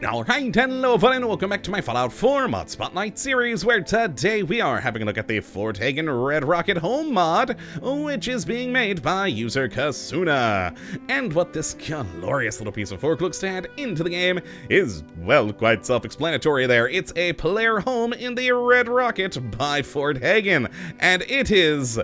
Alright, hello everyone, and welcome back to my Fallout 4 Mod Spotlight series, where today we are having a look at the Fort Hagen Red Rocket Home mod, which is being made by user Kasuna. And what this glorious little piece of work looks to add into the game is, well, quite self-explanatory there. It's a player home in the Red Rocket by Fort Hagen, and it is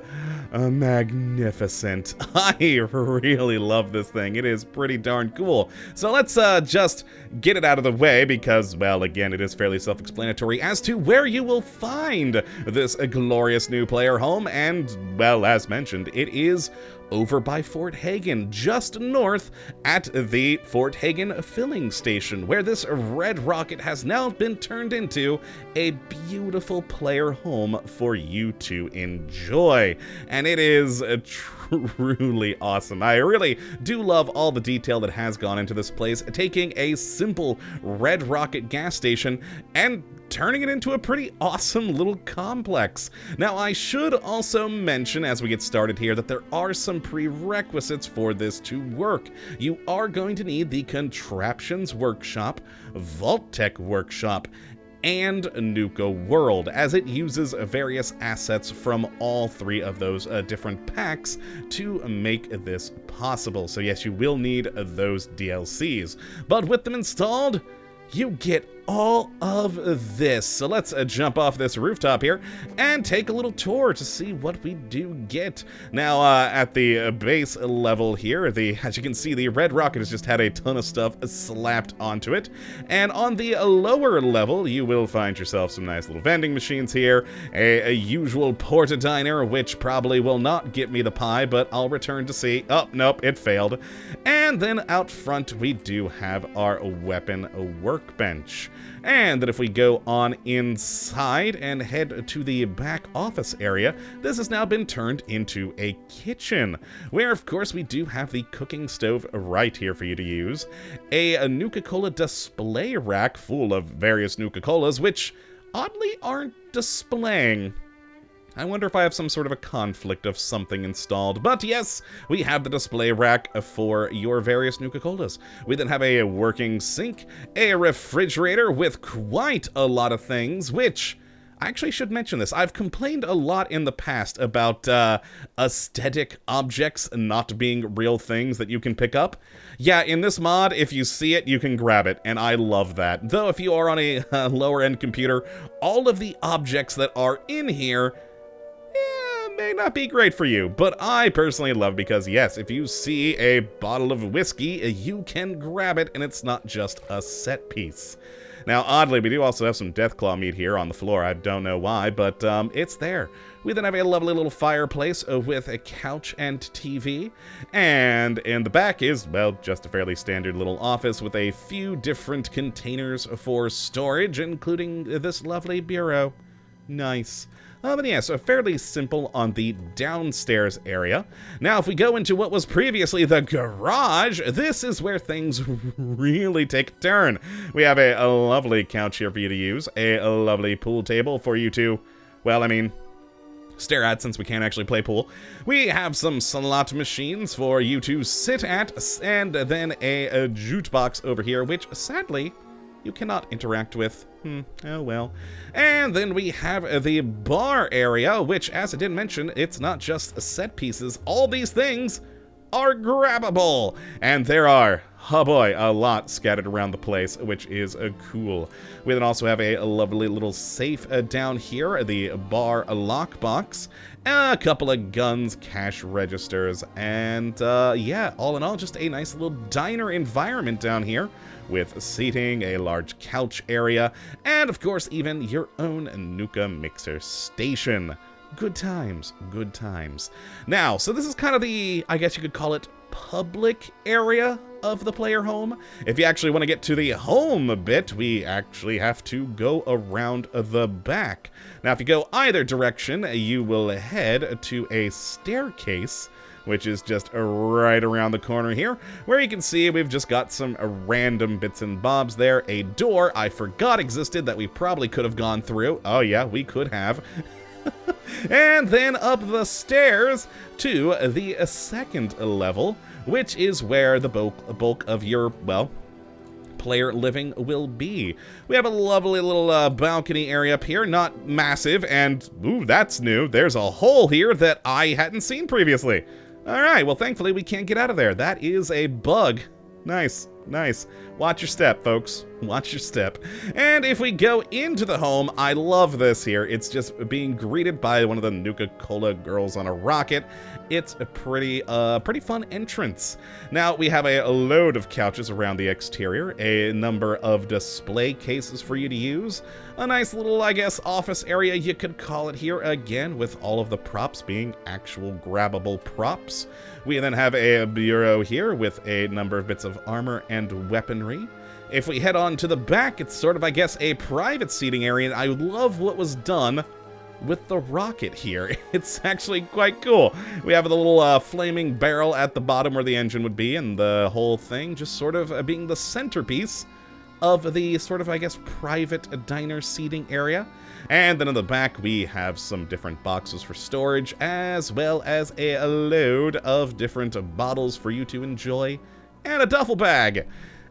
magnificent. I really love this thing. It is pretty darn cool. So let's just get it out of the way because, well, again, it is fairly self-explanatory as to where you will find this glorious new player home. And, well, as mentioned, it is over by Fort Hagen, just north at the Fort Hagen filling station, where this red rocket has now been turned into a beautiful player home for you to enjoy. And it is truly awesome. I really do love all the detail that has gone into this place, taking a simple red rocket gas station and turning it into a pretty awesome little complex. Now, I should also mention as we get started here that there are some prerequisites for this to work. You are going to need the Contraptions Workshop, Vault Tech Workshop, and Nuka World, as it uses various assets from all three of those different packs to make this possible. So yes, you will need those DLCs, but with them installed, you get all of this. So let's jump off this rooftop here and take a little tour to see what we do get. Now, at the base level here, as you can see, the red rocket has just had a ton of stuff slapped onto it. And on the lower level, you will find yourself some nice little vending machines here, a usual porta-diner, which probably will not get me the pie, but I'll return to see. Oh, nope, it failed. And then out front, we do have our weapon workbench. And then if we go on inside and head to the back office area, this has now been turned into a kitchen, where of course we do have the cooking stove right here for you to use, a Nuka-Cola display rack full of various Nuka-Colas, which oddly aren't displaying. I wonder if I have some sort of a conflict of something installed. But yes, we have the display rack for your various Nuka-Colas. We then have a working sink, a refrigerator with quite a lot of things, which I actually should mention this. I've complained a lot in the past about aesthetic objects not being real things that you can pick up. Yeah, in this mod, if you see it, you can grab it, and I love that. Though if you are on a lower-end computer, all of the objects that are in here may not be great for you, but I personally love because, yes, if you see a bottle of whiskey, you can grab it, and it's not just a set piece. Now, oddly, we do also have some Deathclaw meat here on the floor. I don't know why, but it's there. We then have a lovely little fireplace with a couch and TV, and in the back is, well, just a fairly standard little office with a few different containers for storage, including this lovely bureau. Nice. But yeah, so fairly simple on the downstairs area. Now, if we go into what was previously the garage, this is where things really take a turn. We have a lovely couch here for you to use, a lovely pool table for you to, well, I mean, stare at since we can't actually play pool. We have some slot machines for you to sit at, and then a jukebox over here, which sadly you cannot interact with. Oh well. And then we have the bar area, which, as I did mention, it's not just set pieces. All these things are grabbable. And there are, oh boy, a lot scattered around the place, which is cool. We then also have a lovely little safe down here, the bar lockbox, a couple of guns, cash registers, and yeah, all in all, just a nice little diner environment down here with seating, a large couch area, and of course, even your own Nuka mixer station. Good times, good times. Now, so this is kind of the, I guess you could call it, public area of the player home. If you actually want to get to the home bit, we actually have to go around the back. Now, if you go either direction, you will head to a staircase, which is just right around the corner here, where you can see we've just got some random bits and bobs there. A door I forgot existed that we probably could have gone through. Oh yeah, we could have. And then up the stairs to the second level, which is where the bulk of your, well, player living will be. We have a lovely little balcony area up here, not massive, and ooh, that's new. There's a hole here that I hadn't seen previously. All right, well, thankfully we can't get out of there. That is a bug. Nice, nice. Watch your step, folks. Watch your step. And if we go into the home, I love this here. It's just being greeted by one of the Nuka-Cola girls on a rocket. It's a pretty fun entrance. Now, we have a load of couches around the exterior, a number of display cases for you to use, a nice little, I guess, office area you could call it here, again, with all of the props being actual grabbable props. We then have a bureau here with a number of bits of armor and weaponry. If we head on to the back, it's sort of, I guess, a private seating area, and I love what was done with the rocket here. It's actually quite cool. We have the little flaming barrel at the bottom where the engine would be, and the whole thing just sort of being the centerpiece of the sort of, I guess, private diner seating area. And then in the back, we have some different boxes for storage, as well as a load of different bottles for you to enjoy, and a duffel bag.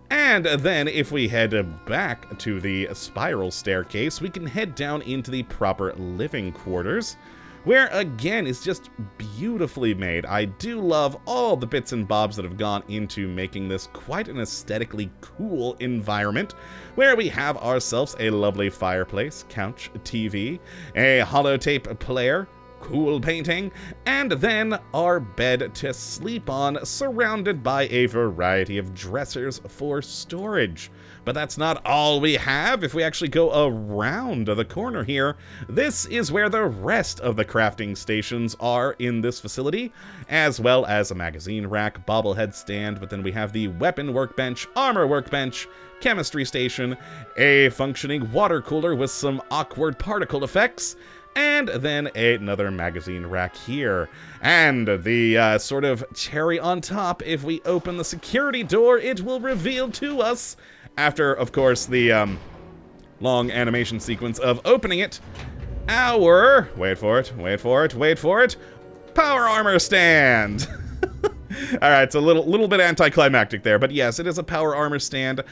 And then if we head back to the spiral staircase, we can head down into the proper living quarters, where again is just beautifully made. I do love all the bits and bobs that have gone into making this quite an aesthetically cool environment, where we have ourselves a lovely fireplace, couch, TV, a holotape player, cool painting, and then our bed to sleep on, surrounded by a variety of dressers for storage. But that's not all we have. If we actually go around the corner here, this is where the rest of the crafting stations are in this facility, as well as a magazine rack, bobblehead stand, but then we have the weapon workbench, armor workbench, chemistry station, a functioning water cooler with some awkward particle effects, and then another magazine rack here. And the sort of cherry on top, if we open the security door, it will reveal to us, after, of course, the long animation sequence of opening it, our, wait for it, power armor stand. Alright, it's a little bit anticlimactic there, but yes, it is a power armor stand,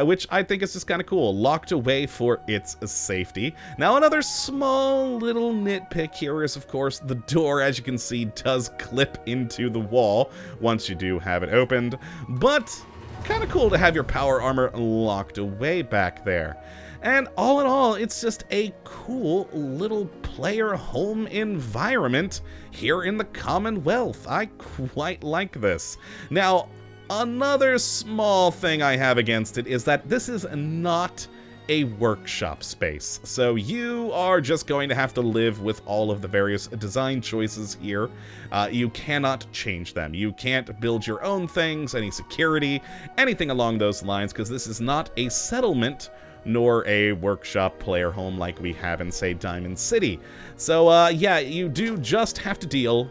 which I think is just kind of cool, locked away for its safety. Now, another small little nitpick here is, of course, the door, as you can see, does clip into the wall once you do have it opened, but kind of cool to have your power armor locked away back there. And all in all, it's just a cool little player home environment here in the Commonwealth. I quite like this. Now, another small thing I have against it is that this is not a workshop space. So you are just going to have to live with all of the various design choices here. You cannot change them. You can't build your own things, any security, anything along those lines, because this is not a settlement nor a workshop player home like we have in, say, Diamond City. So, yeah, you do just have to deal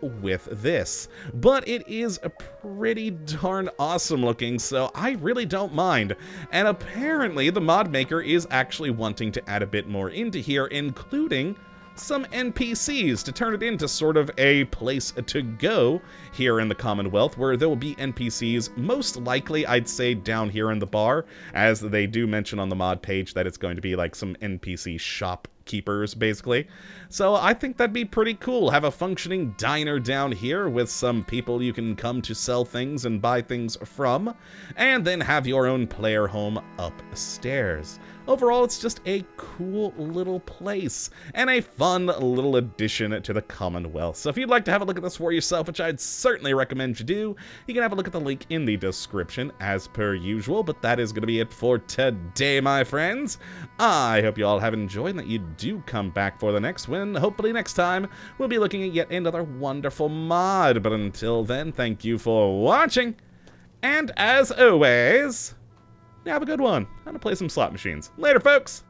with this. But it is pretty darn awesome looking, so I really don't mind. And apparently the mod maker is actually wanting to add a bit more into here, including some NPCs to turn it into sort of a place to go here in the Commonwealth, where there will be NPCs, most likely, I'd say, down here in the bar, as they do mention on the mod page that it's going to be like some NPC shopkeepers, basically. So I think that'd be pretty cool. Have a functioning diner down here with some people you can come to sell things and buy things from, and then have your own player home upstairs. Overall, it's just a cool little place and a fun little addition to the Commonwealth. So if you'd like to have a look at this for yourself, which I'd certainly recommend you do, you can have a look at the link in the description as per usual. But that is going to be it for today, my friends. I hope you all have enjoyed and that you do come back for the next one. Hopefully next time we'll be looking at yet another wonderful mod. But until then, thank you for watching. And as always, have a good one. I'm gonna play some slot machines. Later, folks!